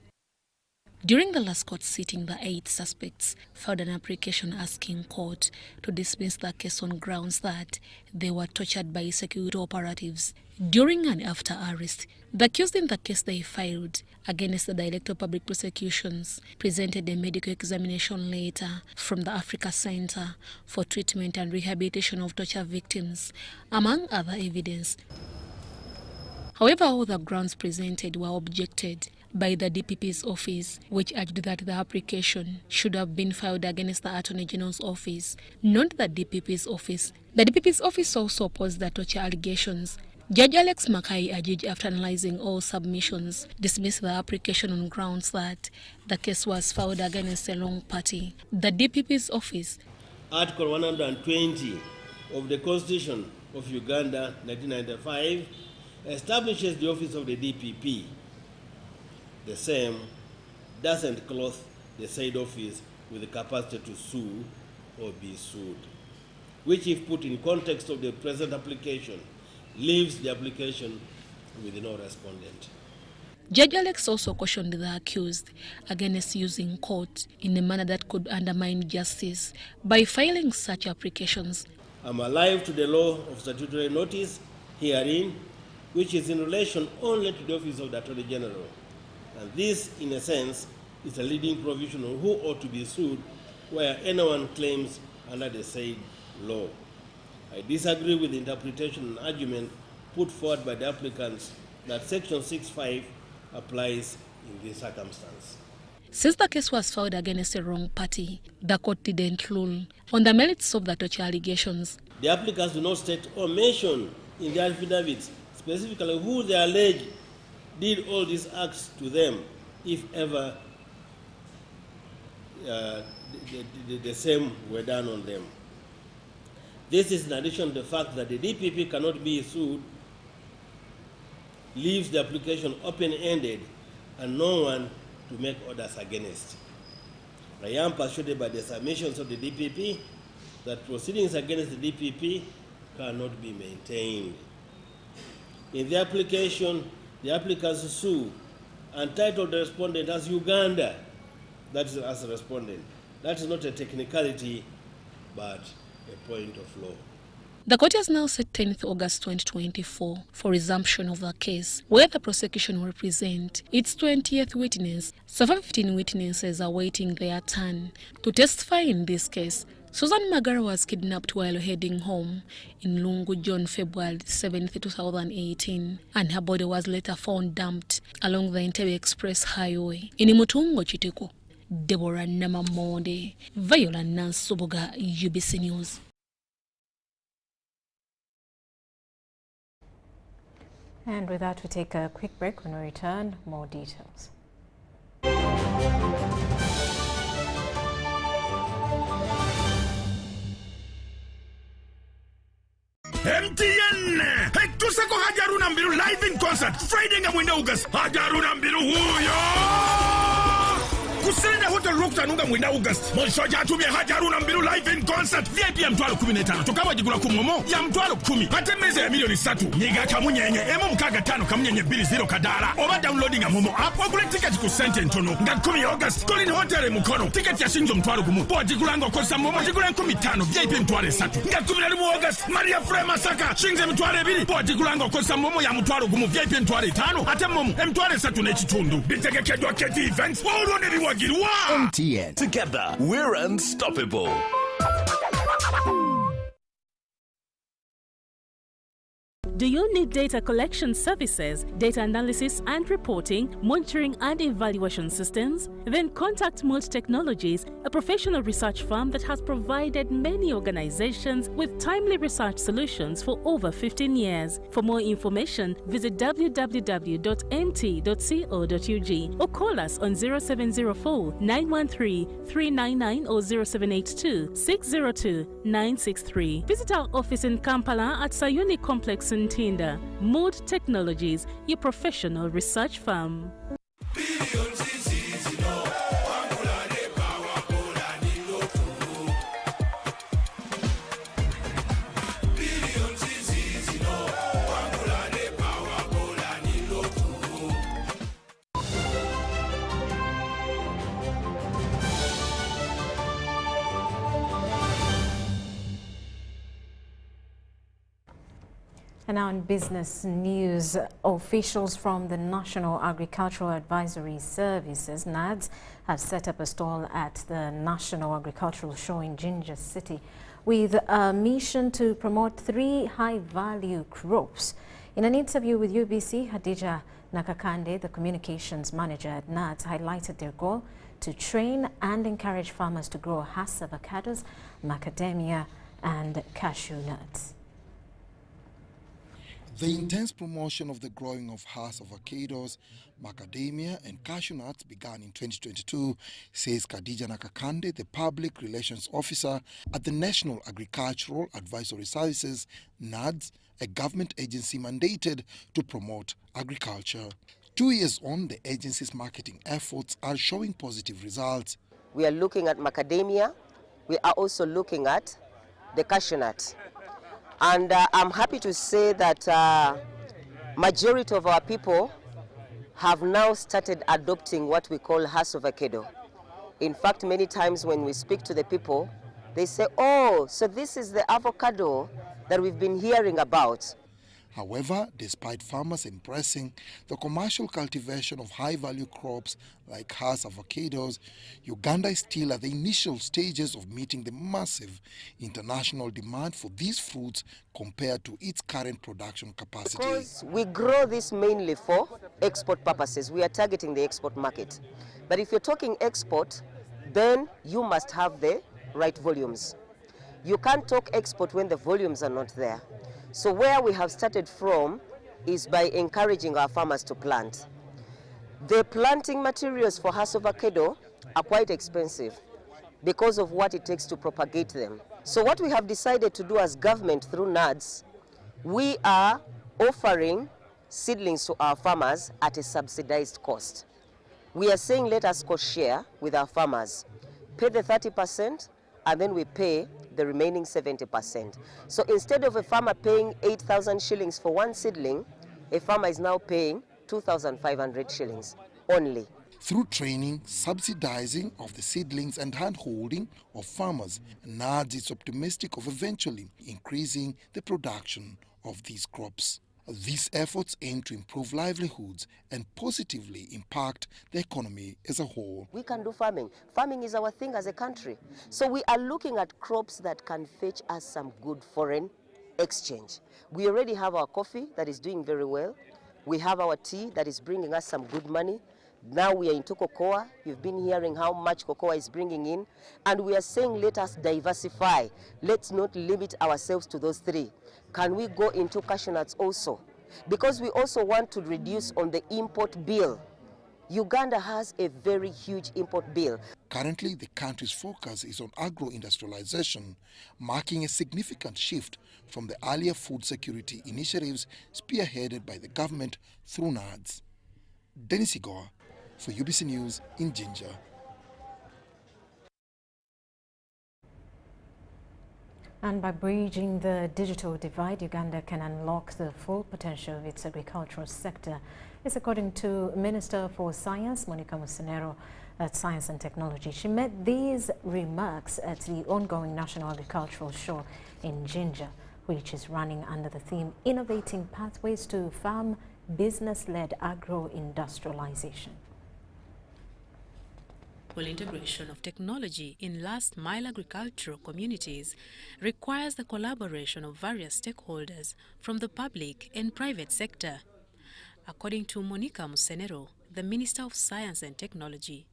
During the last court sitting, the 8 suspects filed an application asking court to dismiss the case on grounds that they were tortured by security operatives during and after arrest. The accused in the case they filed against the Director of Public Prosecutions presented a medical examination letter from the Africa Center for Treatment and Rehabilitation of Torture Victims, among other evidence. However, all the grounds presented were objected by the DPP's office, which urged that the application should have been filed against the Attorney General's office, not the DPP's office. The DPP's office also opposed the torture allegations. Judge Alex Makai, a judge, after analyzing all submissions, dismissed the application on grounds that the case was filed against a wrong party. The DPP's office.
Article 120 of the Constitution of Uganda, 1995, establishes the office of the DPP. The same doesn't clothe the said office with the capacity to sue or be sued, which, if put in context of the present application, leaves the application with no respondent.
Judge Alex also cautioned the accused against using court in a manner that could undermine justice by filing such applications.
I'm alive to the law of statutory notice herein, which is in relation only to the office of the Attorney General. And this, in a sense, is a leading provision on who ought to be sued where anyone claims under the said law. I disagree with the interpretation and argument put forward by the applicants that Section 6.5 applies in this circumstance.
Since the case was filed against a wrong party, the court didn't rule on the merits of the torture allegations.
The applicants do not state or mention in their affidavits specifically who they allege did all these acts to them, if ever the same were done on them. This is in addition to the fact that the DPP cannot be sued, leaves the application open-ended and no one to make orders against. I am persuaded by the submissions of the DPP that proceedings against the DPP cannot be maintained. In the application, the applicants sue and title the respondent as Uganda, that is as a respondent. That is not a technicality, but a point of law.
The court has now set 10th August 2024 for resumption of the case, where the prosecution will present its 20th witness. So 15 witnesses are waiting their turn to testify in this case. Susan Magara was kidnapped while heading home in Lungu on February 7, 2018, and her body was later found dumped along the Entebbe Express Highway in Mutungo Chitiko. Deborah Namamonde, Viola Nansubuga, UBC News.
And with that, we take a quick break. When we return, more details.
MTN! Ghetto Sacco Hajaruna Mbiru live in concert Friday nga mwenda August. Hajaruna Mbiru huyo! Kusenda Hotel Ruktanunga mwenda August. Monshoja atumie Hajaruna Mbiru live in concert. VIP ya mtualo 15. Tukawa jigula kumomo ya mtualo 10. Matemeze ya milioni 3. Niga kamunyenye. Emo mkaga 5 kamunyenye 20 kadala. Oba downloading ya momo app. Wakule ticket ku sente ntono. Nga 10 August. Kolini hotel mukono. Ticket ya shinjo mtualo kumu. Boa jigulango kosa momo. Jigulan 15. VIP mtualo 3. Nga 10 August. Maria Frema Saka. Shinje mtualo 2. Boa jigulango kosa momo ya mtualo kumu. VIP mtualo 5. Ate momo. Mtualo 3 nechitundu. Bitege kedwa keti events.
MTN. Together, we're unstoppable.
Do you need data collection services, data analysis and reporting, monitoring and evaluation systems? Then contact Mold Technologies, a professional research firm that has provided many organizations with timely research solutions for over 15 years. For more information, visit www.mt.co.ug or call us on 0704 913 399 or 0782 602 963. Visit our office in Kampala at Sayuni Complex in Tinda. Mood Technologies, your professional research firm.
And now in business news, officials from the National Agricultural Advisory Services, NADS, have set up a stall at the National Agricultural Show in Jinja City with a mission to promote 3 high-value crops. In an interview with UBC, Khadija Nakakande, the communications manager at NADS, highlighted their goal to train and encourage farmers to grow Hass avocados, macadamia and cashew nuts.
The intense promotion of the growing of Hass avocados, macadamia and cashew nuts began in 2022, says Khadija Nakakande, the Public Relations Officer at the National Agricultural Advisory Services, NADS, a government agency mandated to promote agriculture. 2 years on, the agency's marketing efforts are showing positive results.
We are looking at macadamia. We are also looking at the cashew nut. And I'm happy to say that majority of our people have now started adopting what we call Hass avocado. In fact, many times when we speak to the people, they say, oh, so this is the avocado that we've been hearing about.
However, despite farmers embracing the commercial cultivation of high-value crops like Hass avocados, Uganda is still at the initial stages of meeting the massive international demand for these fruits compared to its current production capacity.
Because we grow this mainly for export purposes. We are targeting the export market. But if you're talking export, then you must have the right volumes. You can't talk export when the volumes are not there. So where we have started from is by encouraging our farmers to plant. The planting materials for Hass avocado are quite expensive because of what it takes to propagate them. So what we have decided to do as government through NADS, we are offering seedlings to our farmers at a subsidized cost. We are saying let us co-share with our farmers, pay the 30% and then we pay the remaining 70%. So instead of a farmer paying 8,000 shillings for one seedling, a farmer is now paying 2,500 shillings only.
Through training, subsidizing of the seedlings and hand-holding of farmers, NADS is optimistic of eventually increasing the production of these crops. These efforts aim to improve livelihoods and positively impact the economy as a whole.
We can do farming. Farming is our thing as a country. So we are looking at crops that can fetch us some good foreign exchange. We already have our coffee that is doing very well. We have our tea that is bringing us some good money. Now we are into cocoa. You've been hearing how much cocoa is bringing in. And we are saying let us diversify. Let's not limit ourselves to those 3. Can we go into cashew nuts also? Because we also want to reduce on the import bill. Uganda has a very huge import bill.
Currently, the country's focus is on agro-industrialization, marking a significant shift from the earlier food security initiatives spearheaded by the government through NADS. Dennis Igoa for UBC News in Jinja.
And by bridging the digital divide, Uganda can unlock the full potential of its agricultural sector. It's according to Minister for Science, Monica Musenero, at Science and Technology. She made these remarks at the ongoing National Agricultural Show in Jinja, which is running under the theme Innovating Pathways to Farm Business-Led Agro-Industrialization.
Full integration of technology in last-mile agricultural communities requires the collaboration of various stakeholders from the public and private sector. According to Monica Musenero, the Minister of Science and Technology,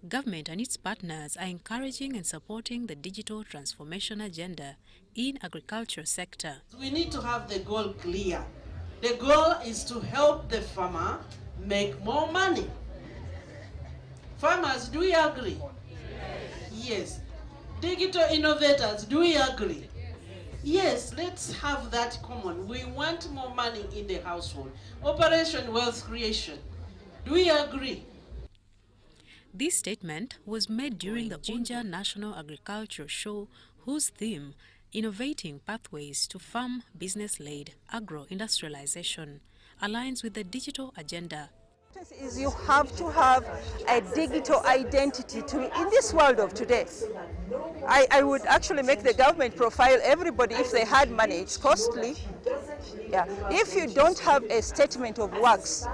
government and its partners are encouraging and supporting the digital transformation agenda in agriculture sector.
We need to have the goal clear. The goal is to help the farmer make more money. Farmers, do we agree? Yes. Digital innovators, do we agree? Yes, let's have that common. We want more money in the household. Operation Wealth Creation, do we agree?
This statement was made during the Jinja National Agriculture Show, whose theme, Innovating Pathways to Farm Business-Led Agro-Industrialization, aligns with the digital agenda.
Is you have to have a digital identity in this world of today. I would actually make the government profile everybody if they had money. It's costly. Yeah. If you don't have a statement of works,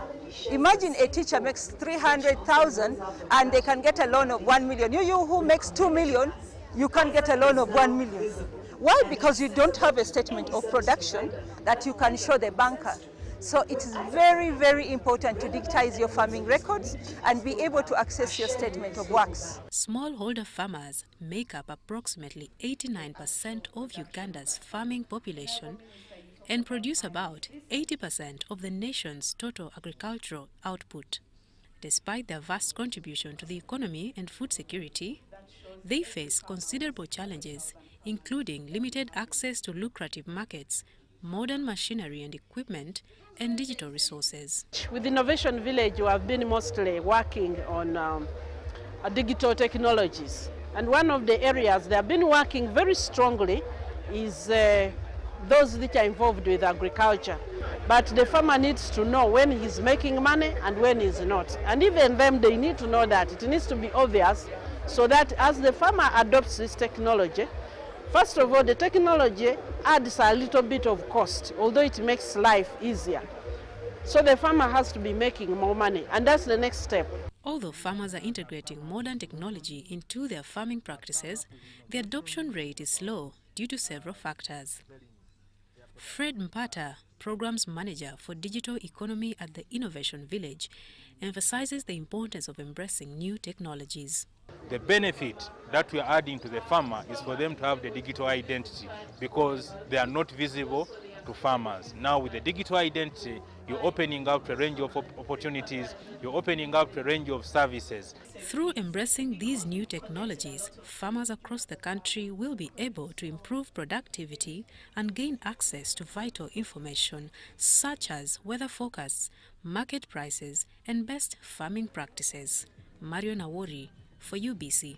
imagine a teacher makes 300,000 and they can get a loan of 1 million. You who makes 2 million, you can't get a loan of 1 million. Why? Because you don't have a statement of production that you can show the banker. So it is very, very important to digitize your farming records and be able to access your statement of works.
Smallholder farmers make up approximately 89% of Uganda's farming population and produce about 80% of the nation's total agricultural output. Despite their vast contribution to the economy and food security, they face considerable challenges, including limited access to lucrative markets, modern machinery and equipment, and digital resources.
With Innovation Village, we have been mostly working on digital technologies. And one of the areas they have been working very strongly is those that are involved with agriculture. But the farmer needs to know when he's making money and when he's not. And even them, they need to know that. It needs to be obvious so that as the farmer adopts this technology, first of all, the technology adds a little bit of cost, although it makes life easier. So the farmer has to be making more money, and that's the next step.
Although farmers are integrating modern technology into their farming practices, the adoption rate is slow due to several factors. Fred Mpata, Programs Manager for Digital Economy at the Innovation Village, emphasizes the importance of embracing new technologies.
The benefit that we are adding to the farmer is for them to have the digital identity because they are not visible to farmers. Now with the digital identity, you're opening up a range of opportunities, you're opening up a range of services.
Through embracing these new technologies, farmers across the country will be able to improve productivity and gain access to vital information such as weather forecasts, market prices, and best farming practices. Mario Nawori for UBC.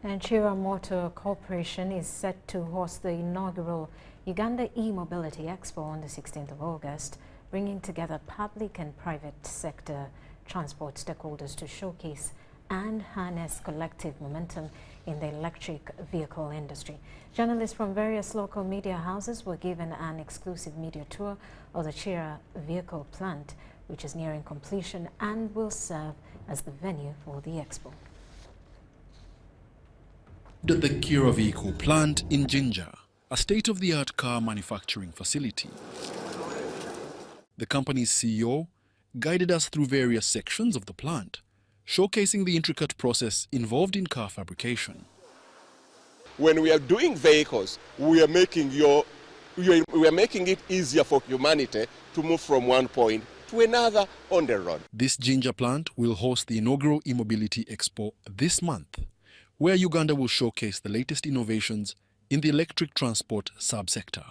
And Chira Motor Corporation is set to host the inaugural Uganda e-mobility expo on the 16th of August, bringing together public and private sector transport stakeholders to showcase and harness collective momentum in the electric vehicle industry. Journalists from various local media houses were given an exclusive media tour of the Chira vehicle plant, which is nearing completion and will serve as the venue for the expo.
The Kira vehicle plant in Jinja, a state-of-the-art car manufacturing facility. The company's CEO guided us through various sections of the plant, showcasing the intricate process involved in car fabrication.
When we are doing vehicles, we are making it easier for humanity to move from one point to another on the road.
This Jinja plant will host the inaugural e-mobility expo this month, where Uganda will showcase the latest innovations in the electric transport subsector.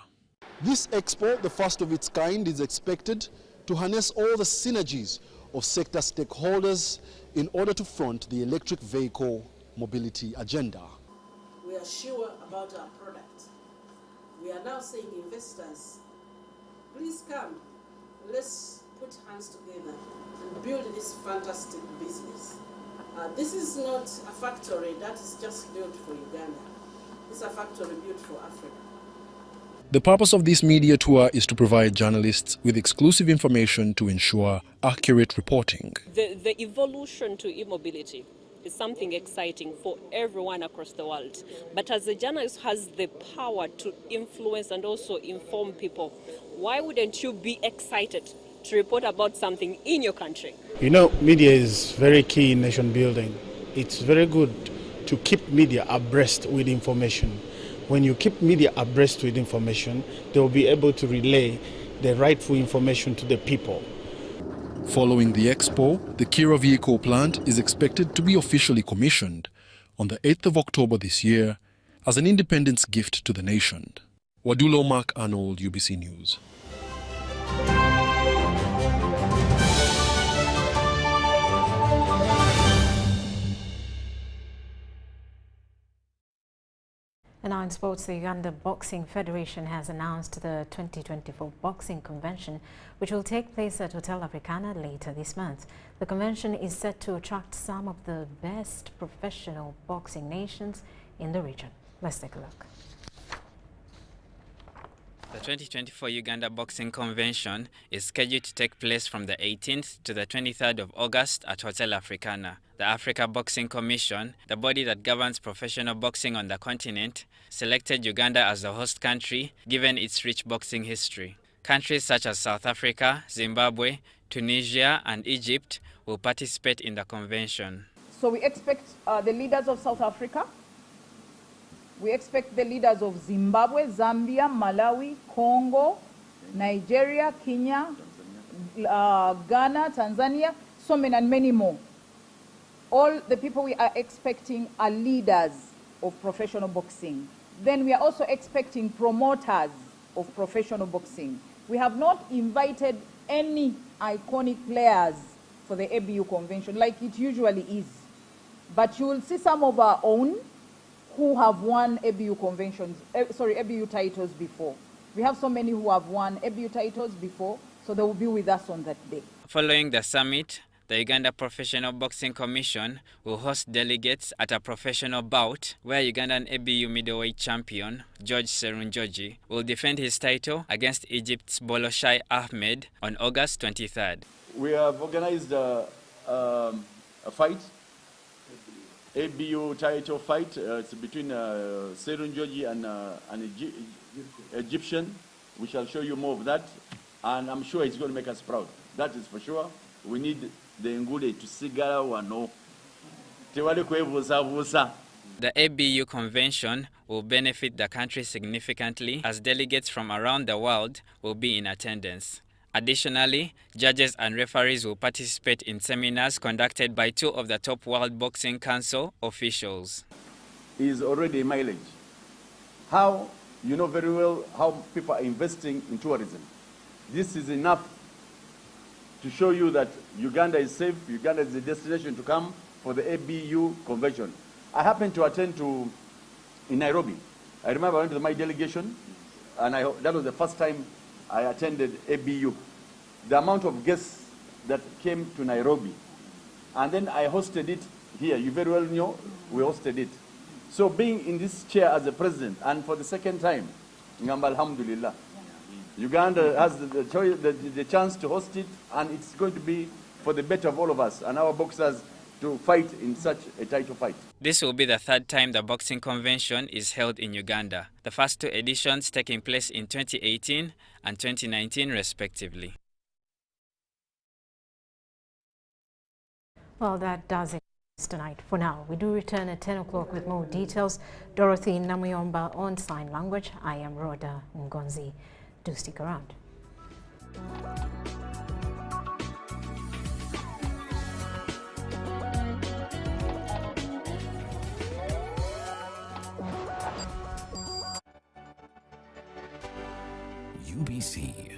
This expo, the first of its kind, is expected to harness all the synergies of sector stakeholders in order to front the electric vehicle mobility agenda.
We are sure about our product. We are now saying, investors, please come, let's put hands together and build this fantastic business. This is not a factory that is just built for Uganda. It's a factory built for Africa.
The purpose of this media tour is to provide journalists with exclusive information to ensure accurate reporting.
The evolution to e-mobility is something exciting for everyone across the world. But as a journalist who has the power to influence and also inform people, why wouldn't you be excited to report about something in your country?
You know, media is very key in nation building. It's very good to keep media abreast with information. When you keep media abreast with information, they will be able to relay the rightful information to the people.
Following the expo, the Kira vehicle plant is expected to be officially commissioned on the 8th of October this year as an independence gift to the nation. Wadulo Mark Arnold, UBC News.
And now in sports, the Uganda Boxing Federation has announced the 2024 Boxing Convention, which will take place at Hotel Africana later this month. The convention is set to attract some of the best professional boxing nations in the region. Let's take a look.
The 2024 Uganda Boxing Convention is scheduled to take place from the 18th to the 23rd of August at Hotel Africana. The Africa Boxing Commission, the body that governs professional boxing on the continent, selected Uganda as the host country given its rich boxing history. Countries such as South Africa, Zimbabwe, Tunisia and Egypt will participate in the convention.
So we expect the leaders of South Africa, we expect the leaders of Zimbabwe, Zambia, Malawi, Congo, Nigeria, Kenya, Ghana, Tanzania, so many and many more. All the people we are expecting are leaders of professional boxing. Then we are also expecting promoters of professional boxing. We have not invited any iconic players for the ABU convention like it usually is. But you will see some of our own who have won ABU conventions, ABU titles before. We have so many who have won ABU titles before, so they will be with us on that day.
Following the summit, the Uganda Professional Boxing Commission will host delegates at a professional bout where Ugandan ABU middleweight champion George Serunjoji will defend his title against Egypt's Boloshai Ahmed on August 23rd.
We have organized a fight, ABU title fight. It's between Serunjoji and an Egyptian. We shall show you more of that, and I'm sure it's going to make us proud. That is for sure. We need the Ngule to sigara wano.
The ABU convention will benefit the country significantly as delegates from around the world will be in attendance. Additionally, judges and referees will participate in seminars conducted by two of the top World Boxing Council officials.
Is already mileage. How, you know very well how people are investing in tourism. This is enough to show you that Uganda is safe, Uganda is the destination to come for the ABU convention. I happened to attend in Nairobi. I remember I went to my delegation, and that was the first time I attended ABU. The amount of guests that came to Nairobi, and then I hosted it here. You very well know we hosted it. So being in this chair as the president, and for the second time, alhamdulillah, Uganda has the chance to host it, and it's going to be for the better of all of us and our boxers to fight in such a title fight.
This will be the third time the boxing convention is held in Uganda, the first two editions taking place in 2018 and 2019 respectively.
Well, that does it tonight. For now, we do return at 10 o'clock with more details. Dorothy Namuyomba on sign language. I am Rhonda Ngonzi. Do stick around.
UBC